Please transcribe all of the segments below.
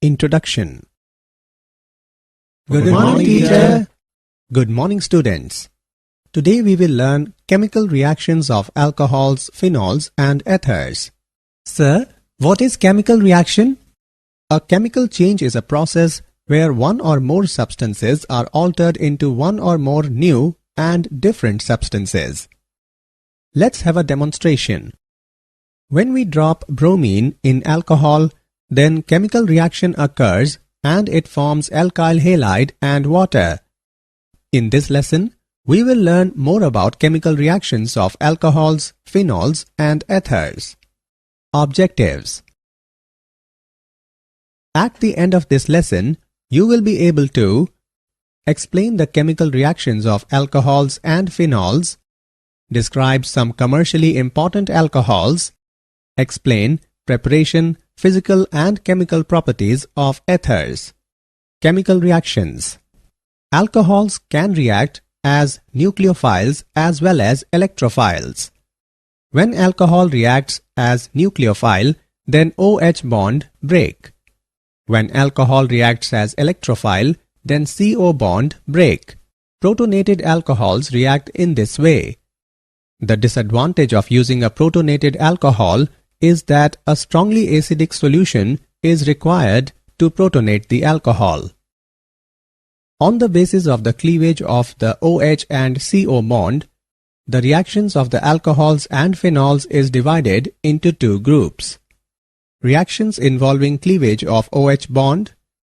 Introduction. Good morning, teacher. Good morning, students. Today we will learn chemical reactions of alcohols, phenols and ethers. Sir, what is chemical reaction? A chemical change is a process where one or more substances are altered into one or more new and different substances. Let's have a demonstration. When we drop bromine in alcohol, then chemical reaction occurs and it forms alkyl halide and water. In this lesson, we will learn more about chemical reactions of alcohols, phenols and ethers. Objectives. At the end of this lesson, you will be able to explain the chemical reactions of alcohols and phenols, describe some commercially important alcohols, explain preparation, physical and chemical properties of ethers. Chemical reactions. Alcohols can react as nucleophiles as well as electrophiles. When alcohol reacts as nucleophile, then OH bond break. When alcohol reacts as electrophile, then CO bond break. Protonated alcohols react in this way. The disadvantage of using a protonated alcohol is that a strongly acidic solution is required to protonate the alcohol. On the basis of the cleavage of the OH and CO bond, the reactions of the alcohols and phenols is divided into two groups. Reactions involving cleavage of OH bond,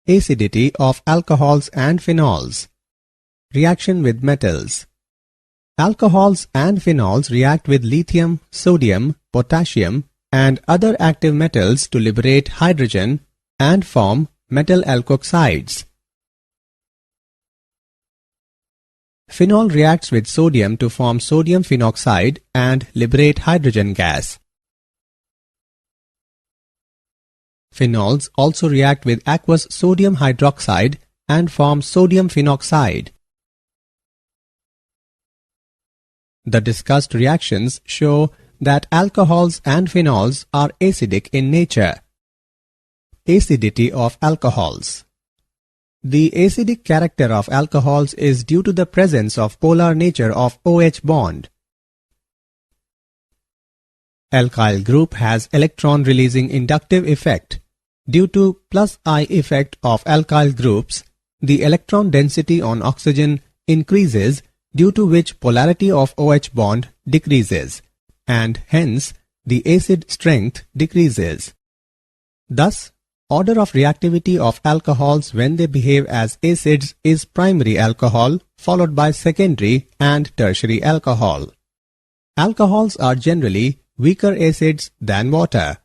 acidity of alcohols and phenols. Reaction with metals. Alcohols and phenols react with lithium, sodium, potassium, and other active metals to liberate hydrogen and form metal alkoxides. Phenol reacts with sodium to form sodium phenoxide and liberate hydrogen gas. Phenols also react with aqueous sodium hydroxide and form sodium phenoxide. The discussed reactions show that alcohols and phenols are acidic in nature. Acidity of alcohols. The acidic character of alcohols is due to the presence of polar nature of OH bond. Alkyl group has electron-releasing inductive effect. Due to plus I effect of alkyl groups, the electron density on oxygen increases, due to which polarity of OH bond decreases, and hence the acid strength decreases. Thus, order of reactivity of alcohols when they behave as acids is primary alcohol followed by secondary and tertiary alcohol. Alcohols are generally weaker acids than water.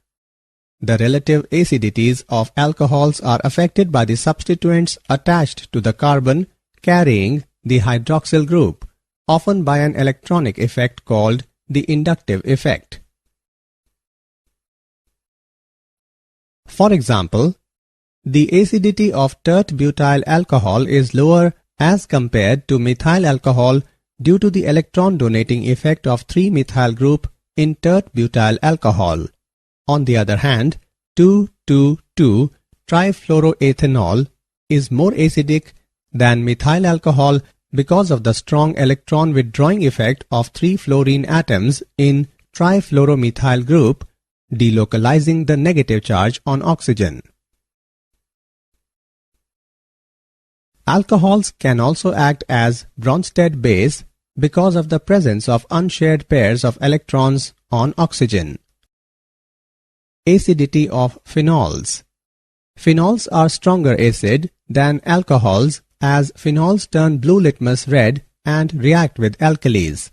The relative acidities of alcohols are affected by the substituents attached to the carbon carrying the hydroxyl group, often by an electronic effect called the inductive effect. For example, the acidity of tert-butyl alcohol is lower as compared to methyl alcohol due to the electron-donating effect of 3-methyl group in tert-butyl alcohol. On the other hand, 2,2,2-trifluoroethanol is more acidic than methyl alcohol because of the strong electron withdrawing effect of 3 fluorine atoms in trifluoromethyl group, delocalizing the negative charge on oxygen. Alcohols can also act as Bronsted base because of the presence of unshared pairs of electrons on oxygen. Acidity of phenols. Phenols are stronger acid than alcohols as phenols turn blue litmus red and react with alkalis.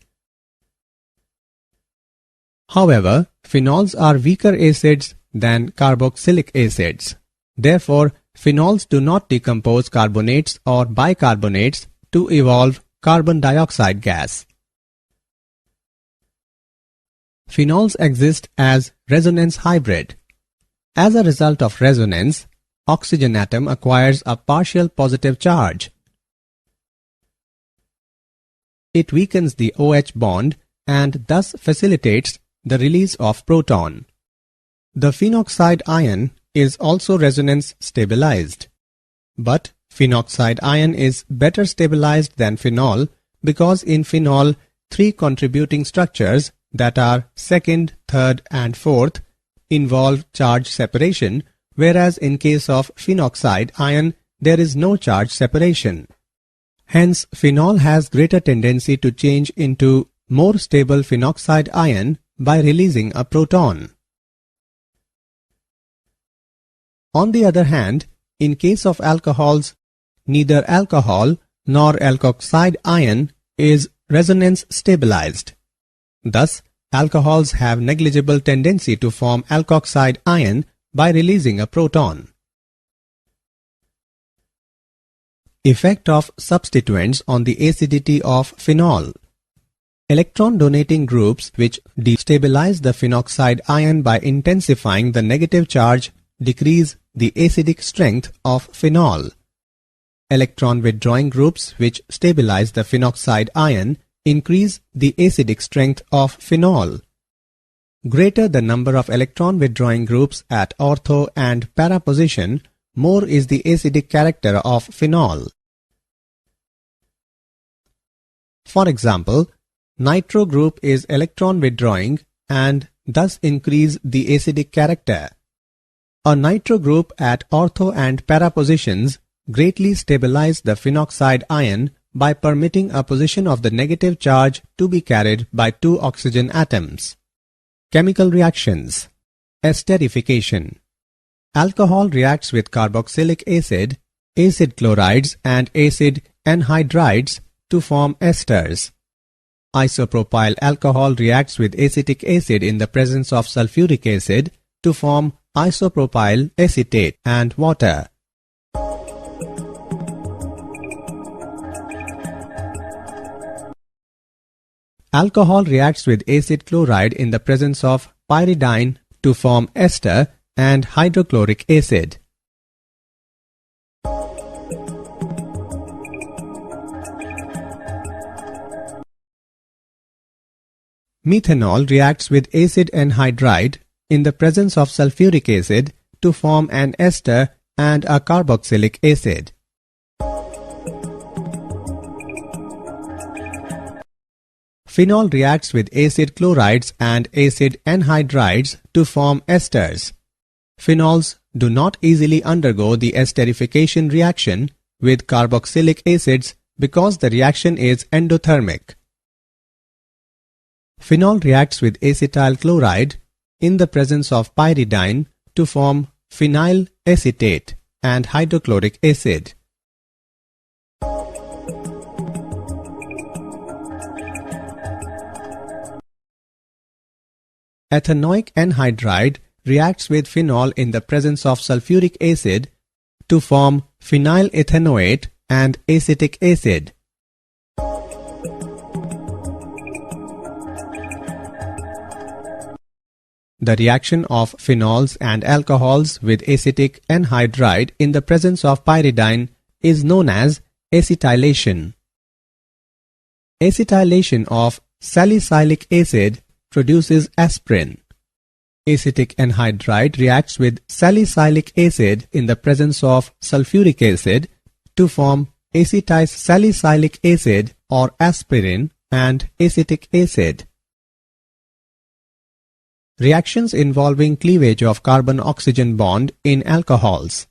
However, phenols are weaker acids than carboxylic acids. Therefore, phenols do not decompose carbonates or bicarbonates to evolve carbon dioxide gas. Phenols exist as resonance hybrid. As a result of resonance, oxygen atom acquires a partial positive charge. It weakens the OH bond and thus facilitates the release of proton. The phenoxide ion is also resonance stabilized. But phenoxide ion is better stabilized than phenol because in phenol, 3 contributing structures that are second, third and fourth involve charge separation, whereas in case of phenoxide ion, there is no charge separation. Hence, phenol has greater tendency to change into more stable phenoxide ion by releasing a proton. On the other hand, in case of alcohols, neither alcohol nor alkoxide ion is resonance stabilized. Thus, alcohols have negligible tendency to form alkoxide ion by releasing a proton. Effect of substituents on the acidity of phenol. Electron-donating groups which destabilize the phenoxide ion by intensifying the negative charge decrease the acidic strength of phenol. Electron-withdrawing groups which stabilize the phenoxide ion increase the acidic strength of phenol. Greater the number of electron-withdrawing groups at ortho and para position, more is the acidic character of phenol. For example, nitro group is electron withdrawing and thus increase the acidic character. A nitro group at ortho and para positions greatly stabilize the phenoxide ion by permitting a position of the negative charge to be carried by 2 oxygen atoms. Chemical reactions. Esterification. Alcohol reacts with carboxylic acid, acid chlorides and acid anhydrides to form esters. Isopropyl alcohol reacts with acetic acid in the presence of sulfuric acid to form isopropyl acetate and water. Alcohol reacts with acid chloride in the presence of pyridine to form ester and hydrochloric acid. Methanol reacts with acid anhydride in the presence of sulfuric acid to form an ester and a carboxylic acid. Phenol reacts with acid chlorides and acid anhydrides to form esters. Phenols do not easily undergo the esterification reaction with carboxylic acids because the reaction is endothermic. Phenol reacts with acetyl chloride in the presence of pyridine to form phenyl acetate and hydrochloric acid. Ethanoic anhydride reacts with phenol in the presence of sulfuric acid to form phenyl ethanoate and acetic acid. The reaction of phenols and alcohols with acetic anhydride in the presence of pyridine is known as acetylation. Acetylation of salicylic acid produces aspirin. Acetic anhydride reacts with salicylic acid in the presence of sulfuric acid to form acetylsalicylic acid or aspirin and acetic acid. Reactions involving cleavage of carbon-oxygen bond in alcohols.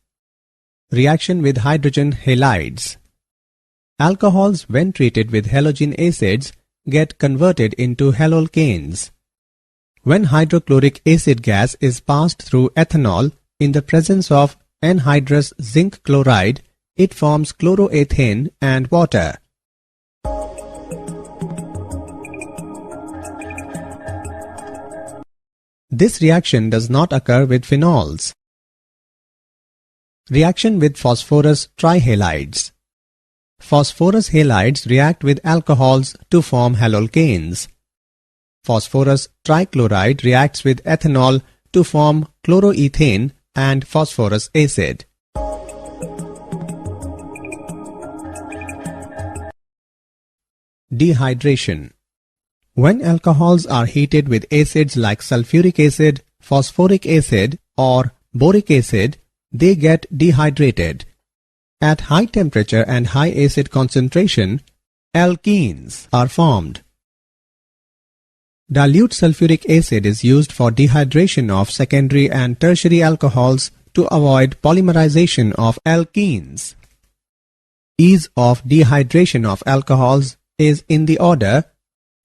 Reaction with hydrogen halides. Alcohols, when treated with halogen acids, get converted into halolcanes. When hydrochloric acid gas is passed through ethanol in the presence of anhydrous zinc chloride, it forms chloroethane and water. This reaction does not occur with phenols. Reaction with phosphorus trihalides. Phosphorus halides react with alcohols to form halolcanes. Phosphorus trichloride reacts with ethanol to form chloroethane and phosphorus acid. Dehydration. When alcohols are heated with acids like sulfuric acid, phosphoric acid or boric acid, they get dehydrated. At high temperature and high acid concentration, alkenes are formed. Dilute sulfuric acid is used for dehydration of secondary and tertiary alcohols to avoid polymerization of alkenes. Ease of dehydration of alcohols is in the order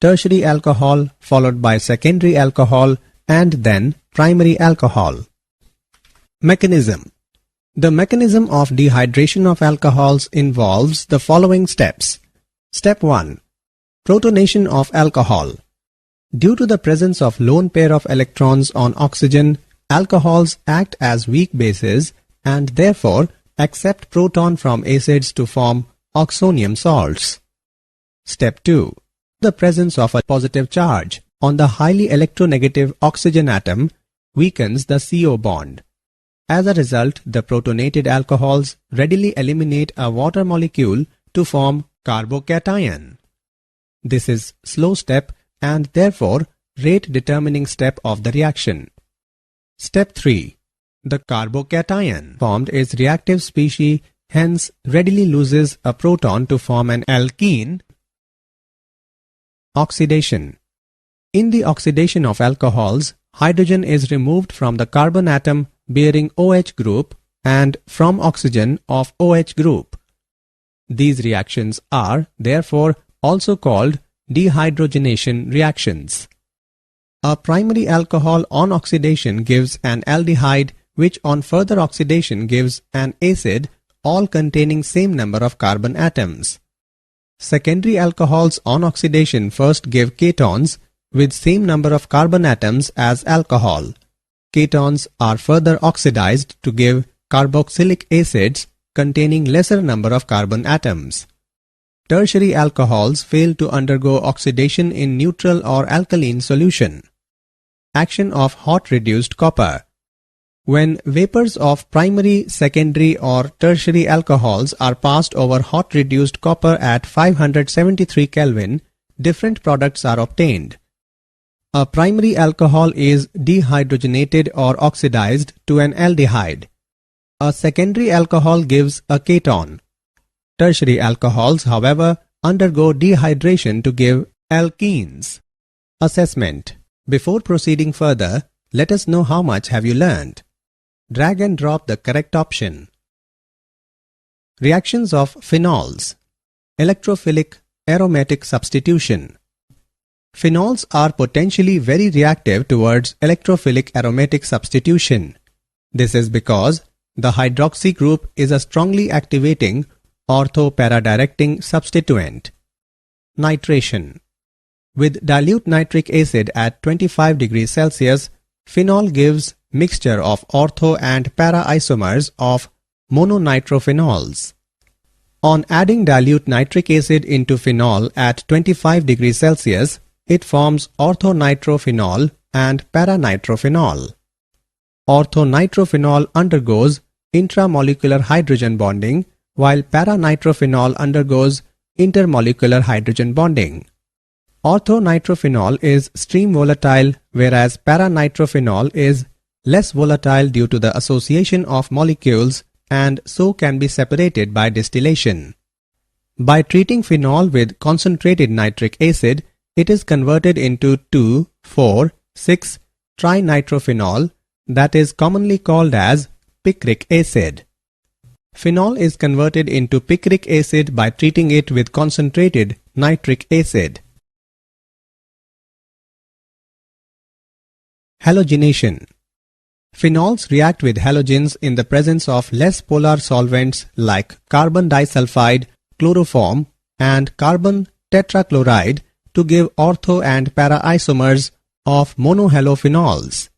tertiary alcohol followed by secondary alcohol and then primary alcohol. Mechanism. The mechanism of dehydration of alcohols involves the following steps. Step 1. Protonation of alcohol. Due to the presence of lone pair of electrons on oxygen, alcohols act as weak bases and therefore accept proton from acids to form oxonium salts. Step 2. The presence of a positive charge on the highly electronegative oxygen atom weakens the CO bond. As a result, the protonated alcohols readily eliminate a water molecule to form carbocation. This is slow step and therefore rate determining step of the reaction. Step 3. The carbocation formed is reactive species, hence readily loses a proton to form an alkene. Oxidation. In the oxidation of alcohols, hydrogen is removed from the carbon atom bearing OH group and from oxygen of OH group. These reactions are, therefore, also called dehydrogenation reactions. A primary alcohol on oxidation gives an aldehyde which on further oxidation gives an acid, all containing same number of carbon atoms. Secondary alcohols on oxidation first give ketones with same number of carbon atoms as alcohol. Ketones are further oxidized to give carboxylic acids containing lesser number of carbon atoms. Tertiary alcohols fail to undergo oxidation in neutral or alkaline solution. Action of hot reduced copper. When vapors of primary, secondary or tertiary alcohols are passed over hot reduced copper at 573 Kelvin, different products are obtained. A primary alcohol is dehydrogenated or oxidized to an aldehyde. A secondary alcohol gives a keton. Tertiary alcohols, however, undergo dehydration to give alkenes. Assessment. Before proceeding further, let us know how much have you learned. Drag and drop the correct option. Reactions of phenols. Electrophilic aromatic substitution. Phenols are potentially very reactive towards electrophilic aromatic substitution. This is because the hydroxy group is a strongly activating ortho-para-directing substituent. Nitration. With dilute nitric acid at 25 degrees Celsius, phenol gives mixture of ortho and para isomers of mononitrophenols. On adding dilute nitric acid into phenol at 25 degrees Celsius, it forms orthonitrophenol and paranitrophenol. Orthonitrophenol undergoes intramolecular hydrogen bonding, while paranitrophenol undergoes intermolecular hydrogen bonding. Orthonitrophenol is stream volatile, whereas paranitrophenol is less volatile due to the association of molecules and so can be separated by distillation. By treating phenol with concentrated nitric acid, it is converted into 2,4,6-trinitrophenol, that is commonly called as picric acid. Phenol is converted into picric acid by treating it with concentrated nitric acid. Halogenation. Phenols react with halogens in the presence of less polar solvents like carbon disulfide, chloroform, and carbon tetrachloride to give ortho and para isomers of monohalophenols.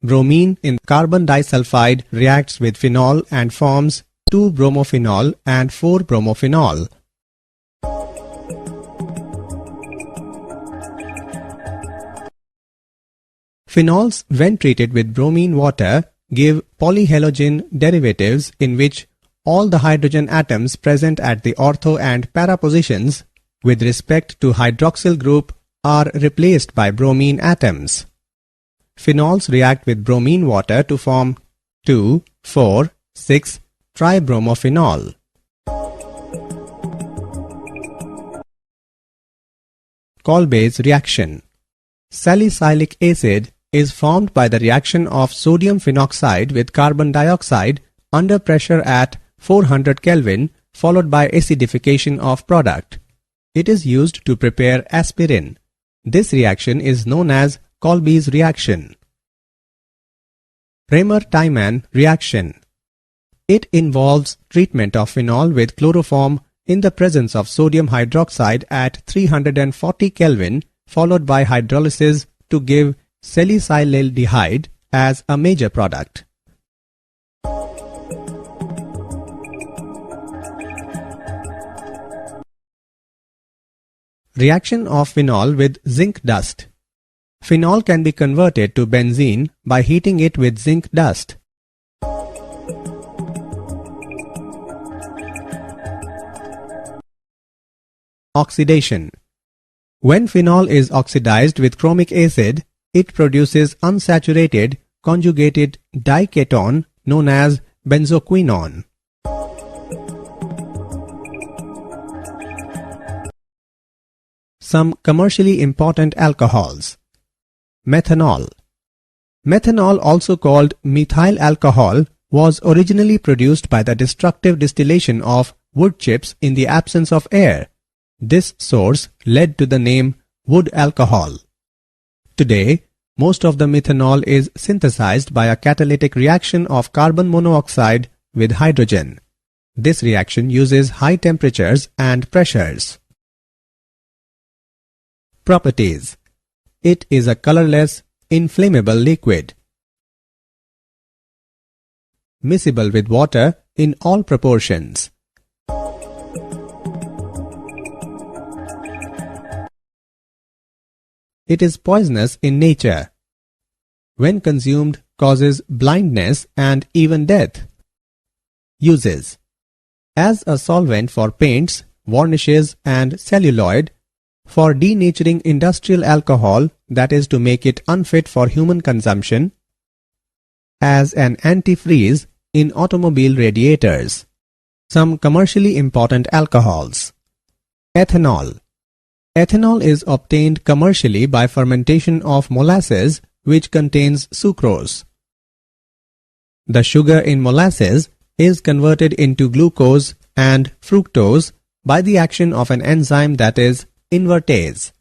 Bromine in carbon disulfide reacts with phenol and forms 2-bromophenol and 4-bromophenol. Phenols, when treated with bromine water, give polyhalogen derivatives in which all the hydrogen atoms present at the ortho and para positions with respect to hydroxyl group are replaced by bromine atoms. Phenols react with bromine water to form 2,4,6-tribromophenol. Kolbe's reaction. Salicylic acid is formed by the reaction of sodium phenoxide with carbon dioxide under pressure at 400 Kelvin followed by acidification of product. It is used to prepare aspirin. This reaction is known as Kolbe's reaction. Raymer-Tiemann reaction. It involves treatment of phenol with chloroform in the presence of sodium hydroxide at 340 Kelvin followed by hydrolysis to give salicylaldehyde as a major product. Reaction of phenol with zinc dust. Phenol can be converted to benzene by heating it with zinc dust. Oxidation. When phenol is oxidized with chromic acid, it produces unsaturated conjugated diketone known as benzoquinone. Some commercially important alcohols. Methanol. Methanol, also called methyl alcohol, was originally produced by the destructive distillation of wood chips in the absence of air. This source led to the name wood alcohol. Today, most of the methanol is synthesized by a catalytic reaction of carbon monoxide with hydrogen. This reaction uses high temperatures and pressures. Properties. It is a colorless, inflammable liquid. Miscible with water in all proportions. It is poisonous in nature. When consumed, causes blindness and even death. Uses. As a solvent for paints, varnishes and celluloid, for denaturing industrial alcohol, that is to make it unfit for human consumption, as an antifreeze in automobile radiators. Some commercially important alcohols. Ethanol. Ethanol is obtained commercially by fermentation of molasses, which contains sucrose. The sugar in molasses is converted into glucose and fructose by the action of an enzyme that is invertase.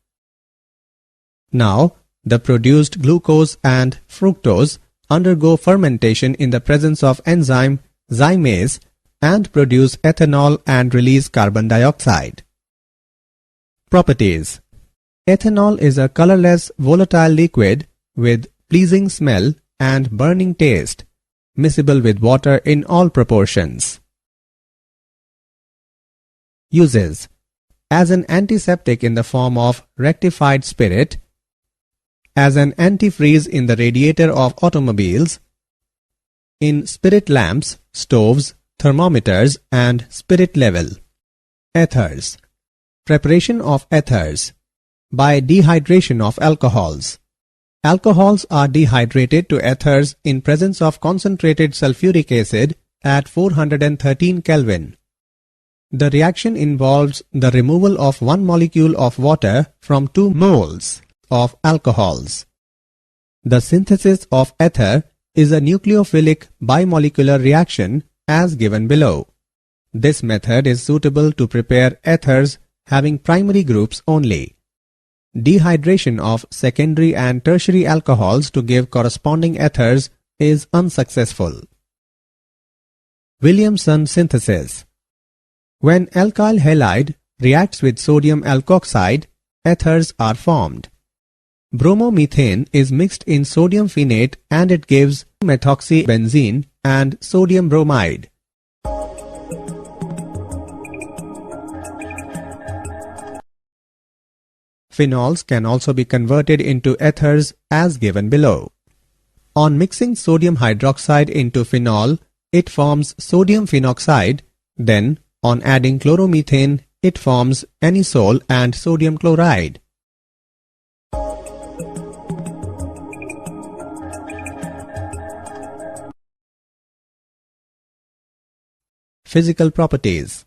Now, the produced glucose and fructose undergo fermentation in the presence of enzyme zymase and produce ethanol and release carbon dioxide. Properties. Ethanol is a colorless, volatile liquid with pleasing smell and burning taste, miscible with water in all proportions. Uses. As an antiseptic in the form of rectified spirit, as an antifreeze in the radiator of automobiles, in spirit lamps, stoves, thermometers and spirit level. Ethers. Preparation of ethers. By dehydration of alcohols. Alcohols are dehydrated to ethers in presence of concentrated sulfuric acid at 413 Kelvin. The reaction involves the removal of one molecule of water from 2 moles of alcohols. The synthesis of ether is a nucleophilic bimolecular reaction as given below. This method is suitable to prepare ethers having primary groups only. Dehydration of secondary and tertiary alcohols to give corresponding ethers is unsuccessful. Williamson synthesis. When alkyl halide reacts with sodium alkoxide, ethers are formed. Bromomethane is mixed in sodium phenate and it gives methoxybenzene and sodium bromide. Phenols can also be converted into ethers as given below. On mixing sodium hydroxide into phenol, it forms sodium phenoxide. Then, on adding chloromethane, it forms anisole and sodium chloride. physical properties.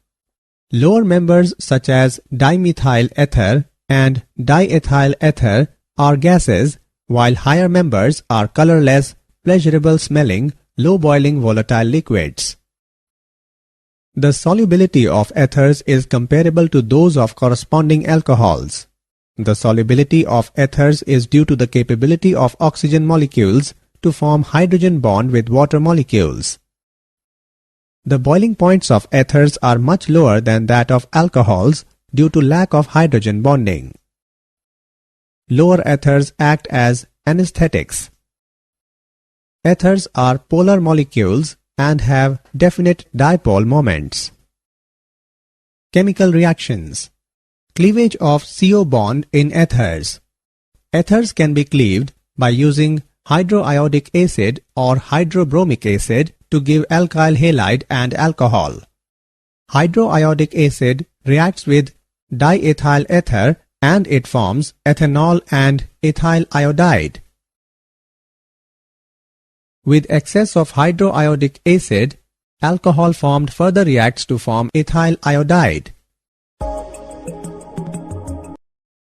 Lower members such as dimethyl ether and diethyl ether are gases, while higher members are colorless, pleasurable smelling, low boiling volatile liquids. The solubility of ethers is comparable to those of corresponding alcohols. The solubility of ethers is due to the capability of oxygen molecules to form hydrogen bond with water molecules. The boiling points of ethers are much lower than that of alcohols due to lack of hydrogen bonding. Lower ethers act as anesthetics. Ethers are polar molecules and have definite dipole moments. Chemical reactions. Cleavage of CO bond in ethers. Ethers can be cleaved by using hydroiodic acid or hydrobromic acid to give alkyl halide and alcohol. Hydroiodic acid reacts with diethyl ether and it forms ethanol and ethyl iodide. With excess of hydroiodic acid, alcohol formed further reacts to form ethyl iodide.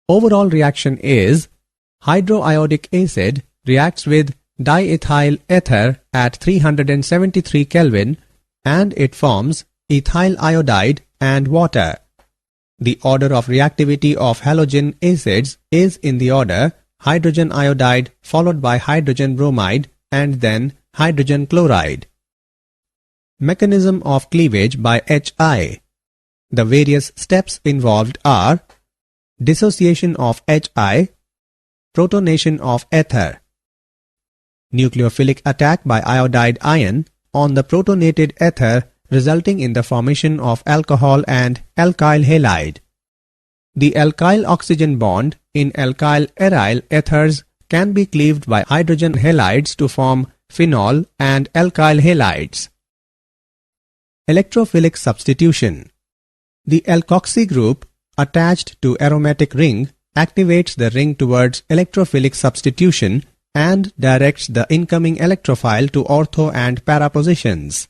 Overall reaction is hydroiodic acid reacts with diethyl ether at 373 Kelvin and it forms ethyl iodide and water. The order of reactivity of halogen acids is in the order hydrogen iodide followed by hydrogen bromide and then hydrogen chloride. Mechanism of cleavage by HI. The various steps involved are dissociation of HI, protonation of ether, nucleophilic attack by iodide ion on the protonated ether resulting in the formation of alcohol and alkyl halide. The alkyl oxygen bond in alkyl aryl ethers can be cleaved by hydrogen halides to form phenol and alkyl halides. Electrophilic substitution. The alkoxy group attached to aromatic ring activates the ring towards electrophilic substitution and directs the incoming electrophile to ortho and para positions.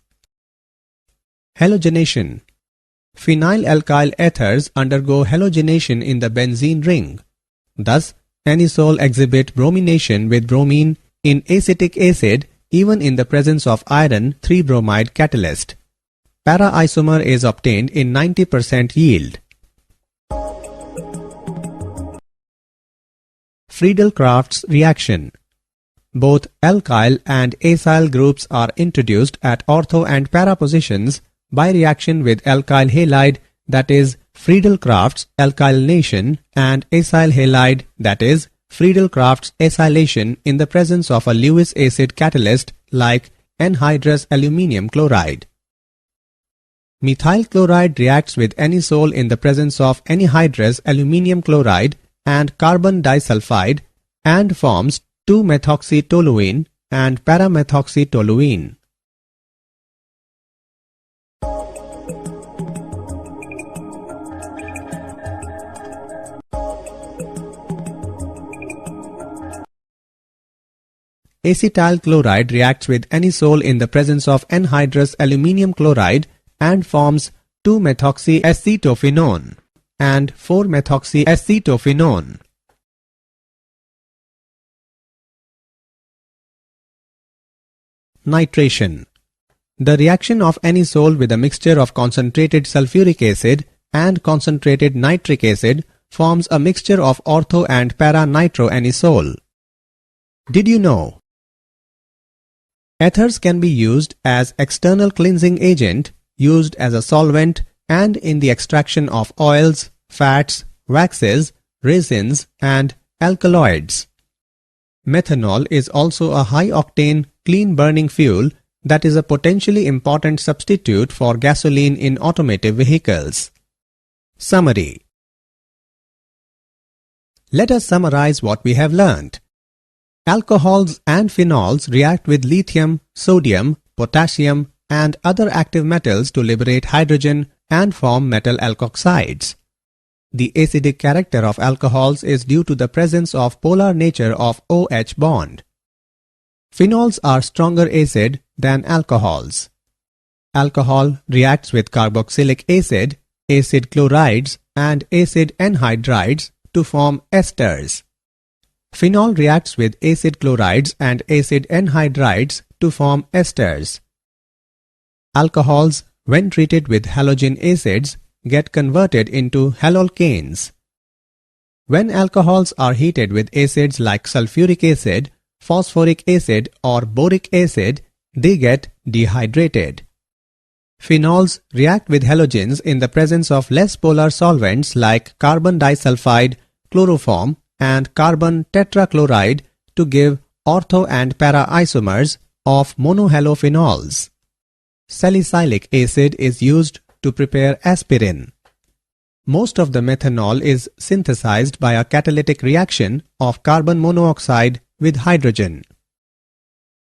Halogenation. Phenylalkyl ethers undergo halogenation in the benzene ring. Thus, anisole exhibit bromination with bromine in acetic acid even in the presence of iron 3-bromide catalyst. Para-isomer is obtained in 90% yield. Friedel-Crafts reaction. Both alkyl and acyl groups are introduced at ortho and para positions by reaction with alkyl halide, that is Friedel-Crafts alkylation, and acyl halide, that is Friedel-Crafts acylation in the presence of a Lewis acid catalyst like anhydrous aluminium chloride. Methyl chloride reacts with anisole in the presence of anhydrous aluminium chloride and carbon disulfide and forms 2-methoxytoluene and paramethoxytoluene. Acetyl chloride reacts with anisole in the presence of anhydrous aluminium chloride and forms 2-methoxyacetophenone and 4-methoxyacetophenone. Nitration. The reaction of anisole with a mixture of concentrated sulfuric acid and concentrated nitric acid forms a mixture of ortho and para-nitroanisole. Did you know? Ethers can be used as external cleansing agent, used as a solvent, and in the extraction of oils, fats, waxes, resins, and alkaloids. Methanol is also a high-octane, clean-burning fuel that is a potentially important substitute for gasoline in automotive vehicles. Summary. Let us summarize what we have learned. Alcohols and phenols react with lithium, sodium, potassium, and other active metals to liberate hydrogen and form metal alkoxides. The acidic character of alcohols is due to the presence of polar nature of OH bond. Phenols are stronger acid than alcohols. Alcohol reacts with carboxylic acid, acid chlorides, and acid anhydrides to form esters. Phenol reacts with acid chlorides and acid anhydrides to form esters. Alcohols, when treated with halogen acids, get converted into halolcanes. When alcohols are heated with acids like sulfuric acid, phosphoric acid, or boric acid, they get dehydrated. Phenols react with halogens in the presence of less polar solvents like carbon disulfide, chloroform, and carbon tetrachloride to give ortho and para isomers of monohalophenols. Salicylic acid is used to prepare aspirin. Most of the methanol is synthesized by a catalytic reaction of carbon monoxide with hydrogen.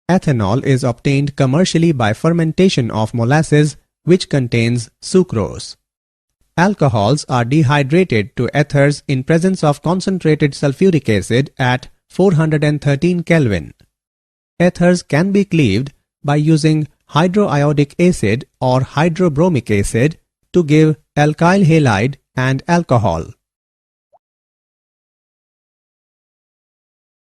Ethanol is obtained commercially by fermentation of molasses, which contains sucrose. Alcohols are dehydrated to ethers in presence of concentrated sulfuric acid at 413 Kelvin. Ethers can be cleaved by using hydroiodic acid or hydrobromic acid to give alkyl halide and alcohol.